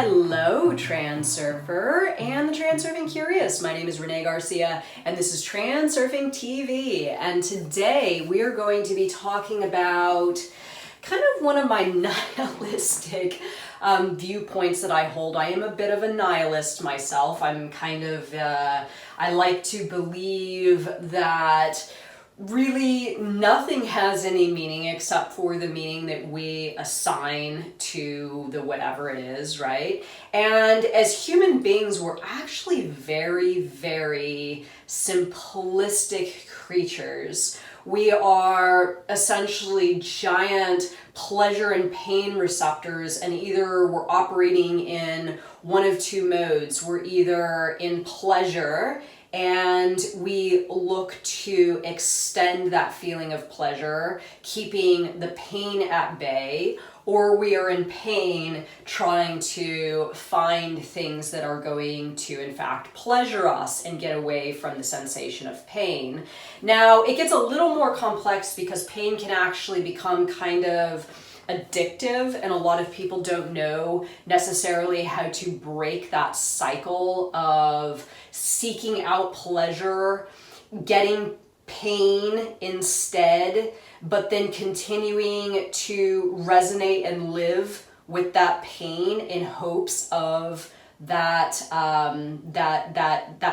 Hello, Transurfer and the Transurfing Curious. My name is Renee Garcia, and this is TransurfingTV. And today we are going to be talking about kind of one of my nihilistic viewpoints that I hold. I am a bit of a nihilist myself. I'm kind of, I like to believe that really nothing has any meaning except for the meaning that we assign to the whatever it is, right? And as human beings, we're actually very, very simplistic creatures. We are essentially giant pleasure and pain receptors, and either we're operating in one of two modes. We're either in pleasure and we look to extend that feeling of pleasure, keeping the pain at bay, or we are in pain trying to find things that are going to, in fact, pleasure us and get away from the sensation of pain. Now, it gets a little more complex because pain can actually become kind of addictive, and a lot of people don't know necessarily how to break that cycle of seeking out pleasure, getting pain instead, but then continuing to resonate and live with that pain in hopes of that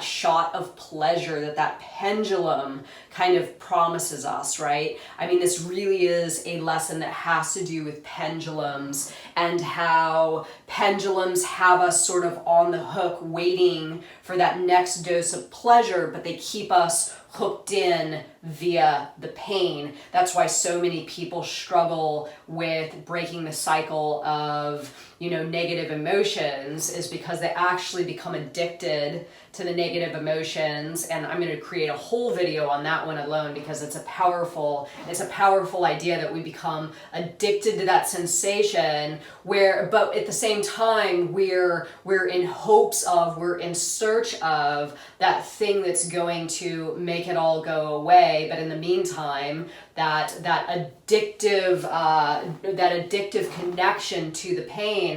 shot of pleasure that pendulum kind of promises us, right? I mean, this really is a lesson that has to do with pendulums and how pendulums have us sort of on the hook waiting for that next dose of pleasure, but they keep us hooked in via the pain. That's why so many people struggle with breaking the cycle of, negative emotions, is because they actually become addicted to the negative emotions. And I'm going to create a whole video on that one alone because it's a powerful idea that we become addicted to that sensation but at the same time we're in search of that thing that's going to make it all go away. But in the meantime, that addictive connection to the pain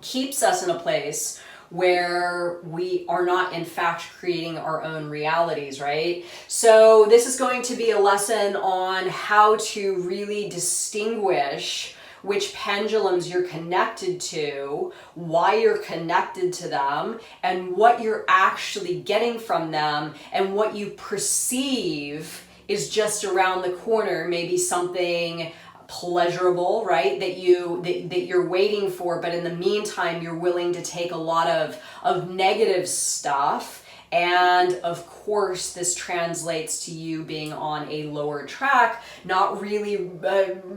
keeps us in a place where we are not in fact creating our own realities, right? So this is going to be a lesson on how to really distinguish which pendulums you're connected to, why you're connected to them, and what you're actually getting from them, and what you perceive is just around the corner, maybe something pleasurable, right, that you're waiting for, but in the meantime you're willing to take a lot of negative stuff. And of course, this translates to you being on a lower track, not really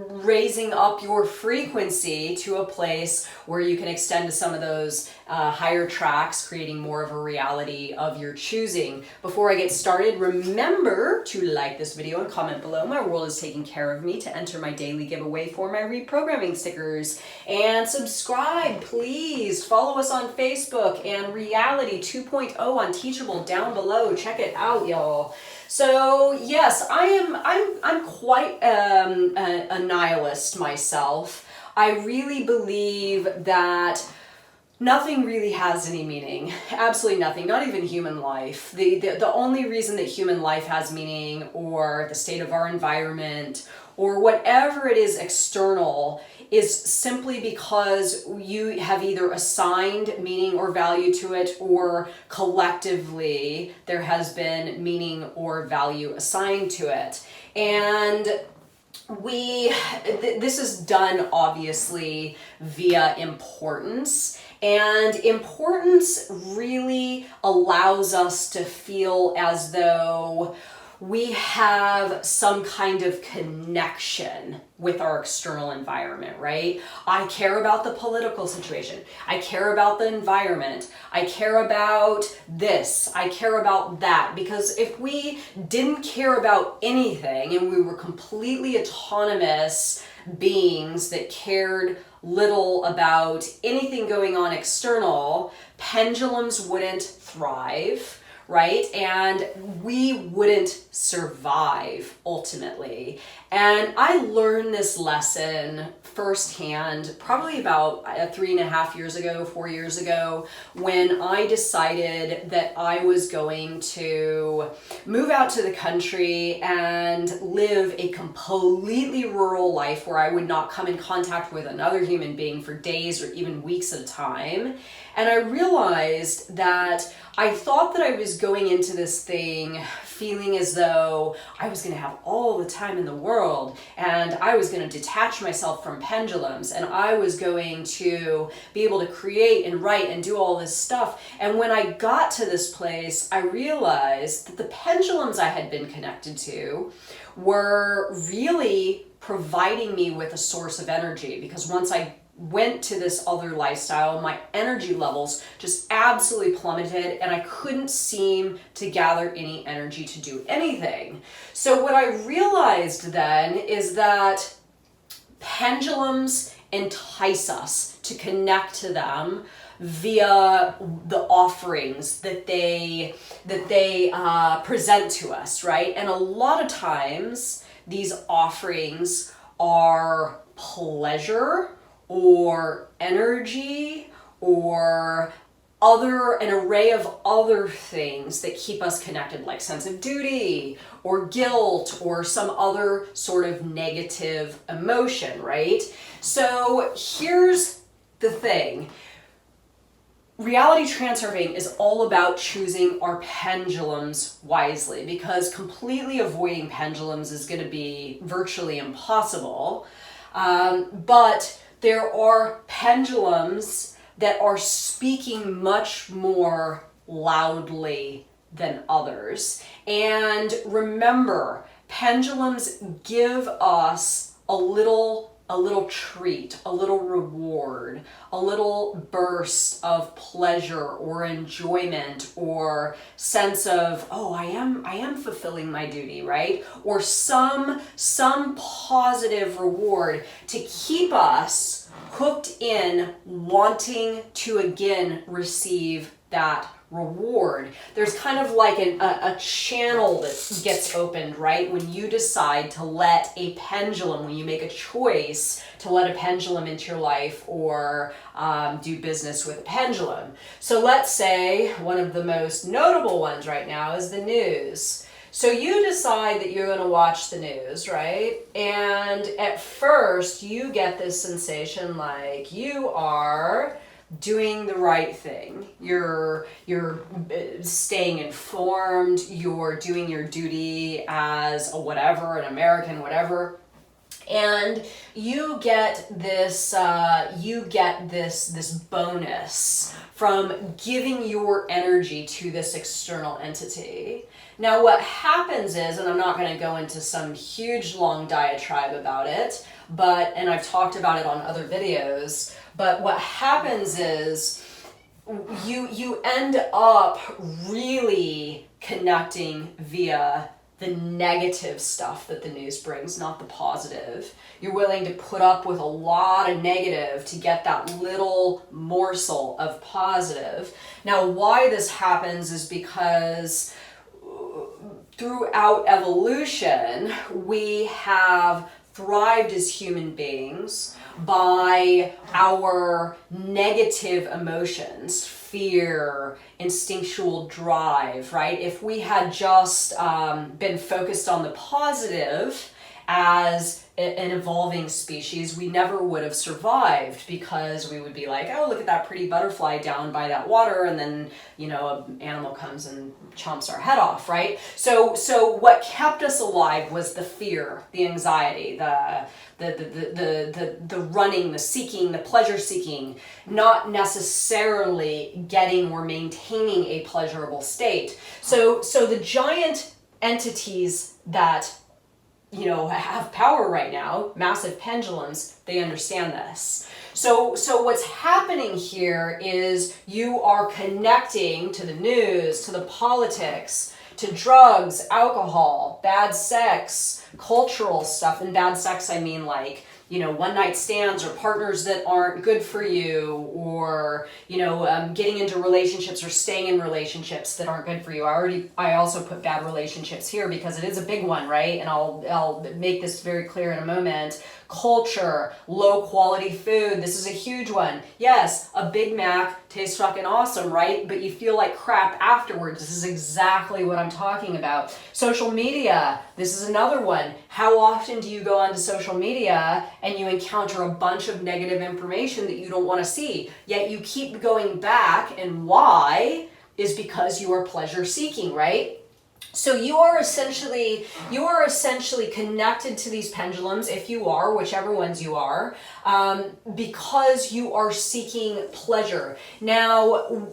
raising up your frequency to a place where you can extend to some of those higher tracks, creating more of a reality of your choosing. Before I get started, remember to like this video and comment below. My world is taking care of me, to enter my daily giveaway for my reprogramming stickers. And subscribe, please. Follow us on Facebook and Reality 2.0 on Teachable down below. Check it out, y'all. So yes, I'm quite a nihilist myself. I really believe that nothing really has any meaning. Absolutely nothing, not even human life. The only reason that human life has meaning, or the state of our environment, or whatever it is external, is simply because you have either assigned meaning or value to it, or collectively there has been meaning or value assigned to it. And this is done obviously via importance. And importance really allows us to feel as though we have some kind of connection with our external environment, right? I care about the political situation. I care about the environment. I care about this. I care about that. Because if we didn't care about anything and we were completely autonomous beings that cared little about anything going on external, pendulums wouldn't thrive, right? And we wouldn't survive ultimately. And I learned this lesson firsthand probably about 3.5 years ago, 4 years ago, when I decided that I was going to move out to the country and live a completely rural life where I would not come in contact with another human being for days or even weeks at a time. And I realized that I thought that I was going into this thing feeling as though I was going to have all the time in the world, and I was going to detach myself from pendulums, and I was going to be able to create and write and do all this stuff. And when I got to this place, I realized that the pendulums I had been connected to were really providing me with a source of energy, because once I went to this other lifestyle, my energy levels just absolutely plummeted, and I couldn't seem to gather any energy to do anything. So what I realized then is that pendulums entice us to connect to them via the offerings that they present to us, right? And a lot of times these offerings are pleasure or energy or an array of other things that keep us connected, like sense of duty or guilt or some other sort of negative emotion, right? So here's the thing. Reality Transurfing is all about choosing our pendulums wisely, because completely avoiding pendulums is going to be virtually impossible. But there are pendulums that are speaking much more loudly than others. And remember, pendulums give us a little treat, a little reward, a little burst of pleasure or enjoyment or sense of, oh, I am fulfilling my duty, right? Or some positive reward to keep us hooked in, wanting to again receive that reward. There's kind of like a channel that gets opened, right? When you decide to let a pendulum, when you make a choice to let a pendulum into your life or do business with a pendulum. So let's say one of the most notable ones right now is the news. So you decide that you're going to watch the news, right? And at first you get this sensation like you are doing the right thing. You're staying informed, you're doing your duty as a whatever, an American, whatever. And you get this bonus from giving your energy to this external entity. Now what happens is, and I'm not going to go into some huge long diatribe about it, and I've talked about it on other videos, but what happens is you end up really connecting via the negative stuff that the news brings, not the positive. You're willing to put up with a lot of negative to get that little morsel of positive. Now, why this happens is because throughout evolution, we have thrived as human beings by our negative emotions, fear, instinctual drive, right? If we had just been focused on the positive as an evolving species, we never would have survived, because we would be like, oh, look at that pretty butterfly down by that water, and then, an animal comes and chomps our head off, right? So what kept us alive was the fear, the anxiety, the running, the seeking, the pleasure seeking, not necessarily getting or maintaining a pleasurable state. So the giant entities that have power right now, massive pendulums, they understand this. So what's happening here is you are connecting to the news, to the politics, to drugs, alcohol, bad sex, cultural stuff. And bad sex, I mean like one night stands or partners that aren't good for you, or getting into relationships or staying in relationships that aren't good for you. I also put bad relationships here because it is a big one, right? And I'll make this very clear in a moment. Culture, low quality food. This is a huge one. Yes, a Big Mac tastes fucking awesome, right? But you feel like crap afterwards. This is exactly what I'm talking about. Social media. This is another one. How often do you go onto social media and you encounter a bunch of negative information that you don't want to see, yet you keep going back? And why? Is because you are pleasure seeking, right? So you are essentially connected to these pendulums, if you are, whichever ones you are, because you are seeking pleasure. Now,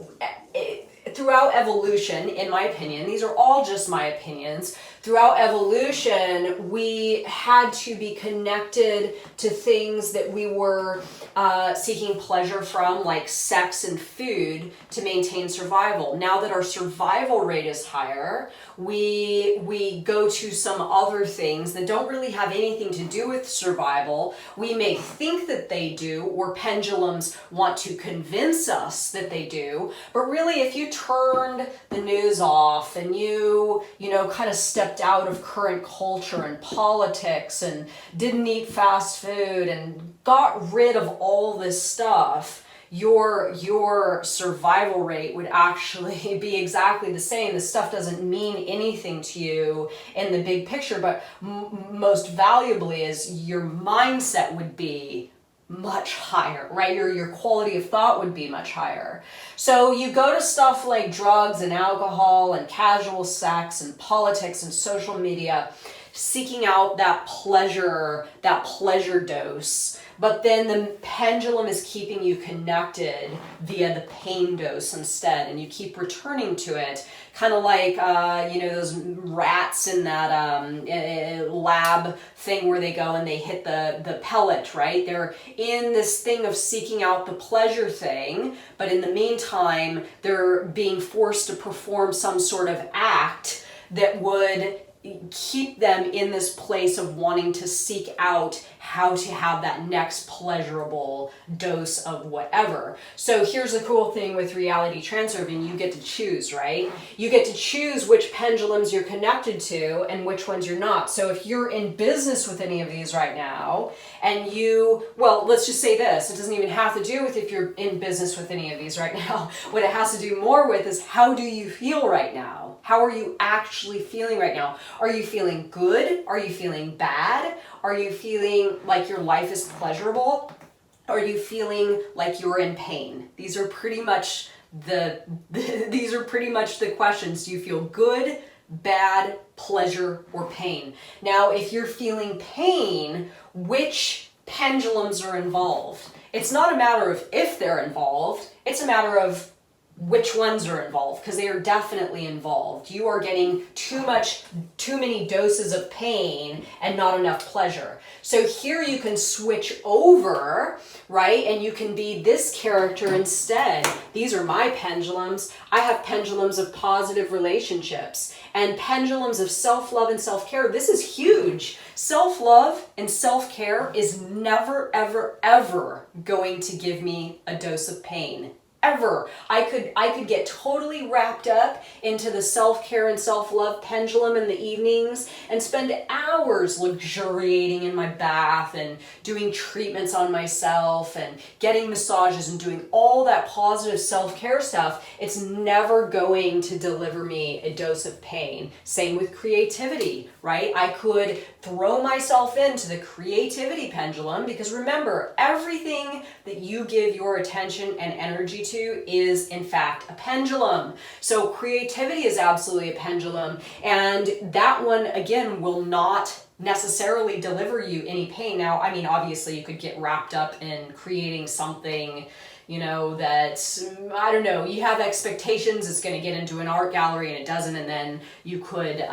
throughout evolution, in my opinion, these are all just my opinions, throughout evolution, we had to be connected to things that we were seeking pleasure from, like sex and food, to maintain survival. Now that our survival rate is higher, we go to some other things that don't really have anything to do with survival. We may think that they do, or pendulums want to convince us that they do, but really if you turned the news off and you kind of stepped out of current culture and politics and didn't eat fast food and got rid of all this stuff, your survival rate would actually be exactly the same. This stuff doesn't mean anything to you in the big picture, but most valuably is your mindset would be much higher, right? Your quality of thought would be much higher. So you go to stuff like drugs and alcohol and casual sex and politics and social media, seeking out that pleasure dose. But then the pendulum is keeping you connected via the pain dose instead, and you keep returning to it, kind of like those rats in that lab thing where they go and they hit the pellet, right? They're in this thing of seeking out the pleasure thing, but in the meantime, they're being forced to perform some sort of act that would keep them in this place of wanting to seek out how to have that next pleasurable dose of whatever. So here's the cool thing with reality transurfing: you get to choose, right? You get to choose which pendulums you're connected to and which ones you're not. So if you're in business with any of these right now, and let's just say this, it doesn't even have to do with if you're in business with any of these right now. What it has to do more with is, how do you feel right now? How are you actually feeling right now? Are you feeling good? Are you feeling bad? Are you feeling like your life is pleasurable? Are you feeling like you're in pain? These are pretty much the questions. Do you feel good, bad, pleasure, or pain? Now, if you're feeling pain, which pendulums are involved? It's not a matter of if they're involved, it's a matter of which ones are involved, because they are definitely involved. You are getting too many doses of pain and not enough pleasure. So here you can switch over, right? And you can be this character instead. These are my pendulums. I have pendulums of positive relationships and pendulums of self-love and self-care. This is huge. Self-love and self-care is never, ever, ever going to give me a dose of pain. Ever. I could get totally wrapped up into the self-care and self-love pendulum in the evenings and spend hours luxuriating in my bath and doing treatments on myself and getting massages and doing all that positive self-care stuff. It's never going to deliver me a dose of pain. Same with creativity, right? I could throw myself into the creativity pendulum, because remember, everything that you give your attention and energy to is in fact a pendulum. So creativity is absolutely a pendulum, and that one again will not necessarily deliver you any pain. Now, I mean, obviously you could get wrapped up in creating something, that, I don't know, you have expectations it's going to get into an art gallery and it doesn't, and then you could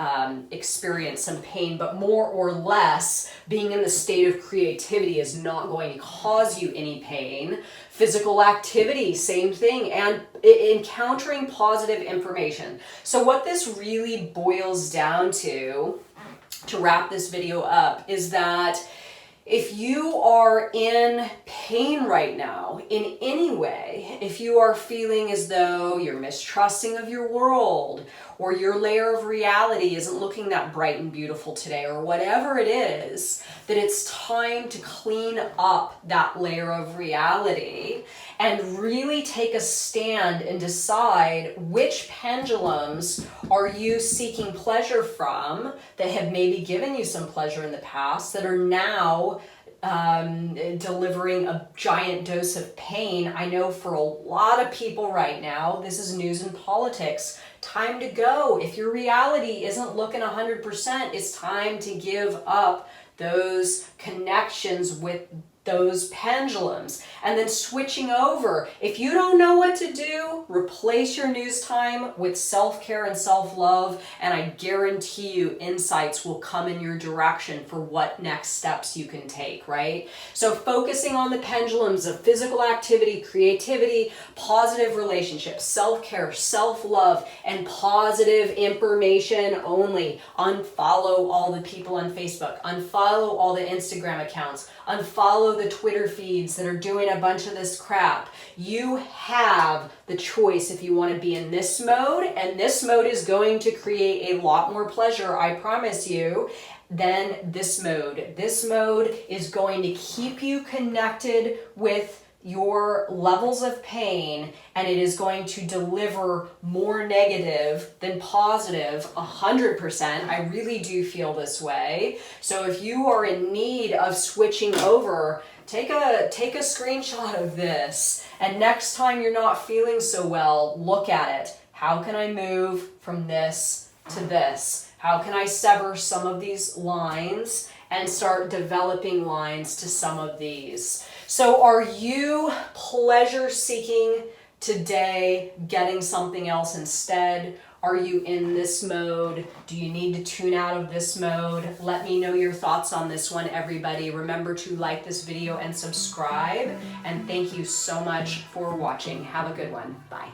experience some pain, but more or less being in the state of creativity is not going to cause you any pain. Physical activity, same thing, and encountering positive information. So what this really boils down to wrap this video up, is that If you are in pain right now in any way, if you are feeling as though you're mistrusting of your world, or your layer of reality isn't looking that bright and beautiful today, or whatever it is, that it's time to clean up that layer of reality and really take a stand and decide which pendulums are you seeking pleasure from that have maybe given you some pleasure in the past that are now delivering a giant dose of pain. I know for a lot of people right now, this is news and politics. Time to go. If your reality isn't looking 100%, it's time to give up those connections with those pendulums, and then switching over. If you don't know what to do, replace your news time with self-care and self-love, and I guarantee you insights will come in your direction for what next steps you can take, right? So focusing on the pendulums of physical activity, creativity, positive relationships, self-care, self-love, and positive information only. Unfollow all the people on Facebook, unfollow all the Instagram accounts, unfollow the Twitter feeds that are doing a bunch of this crap. You have the choice if you want to be in this mode, and this mode is going to create a lot more pleasure, I promise you, than this mode. This mode is going to keep you connected with your levels of pain, and it is going to deliver more negative than positive 100%. I really do feel this way. So if you are in need of switching over, take a screenshot of this, and next time you're not feeling so well, look at it. How can I move from this to this? How can I sever some of these lines and start developing lines to some of these? So are you pleasure seeking today, getting something else instead? Are you in this mode? Do you need to tune out of this mode? Let me know your thoughts on this one, everybody. Remember to like this video and subscribe. And thank you so much for watching. Have a good one. Bye.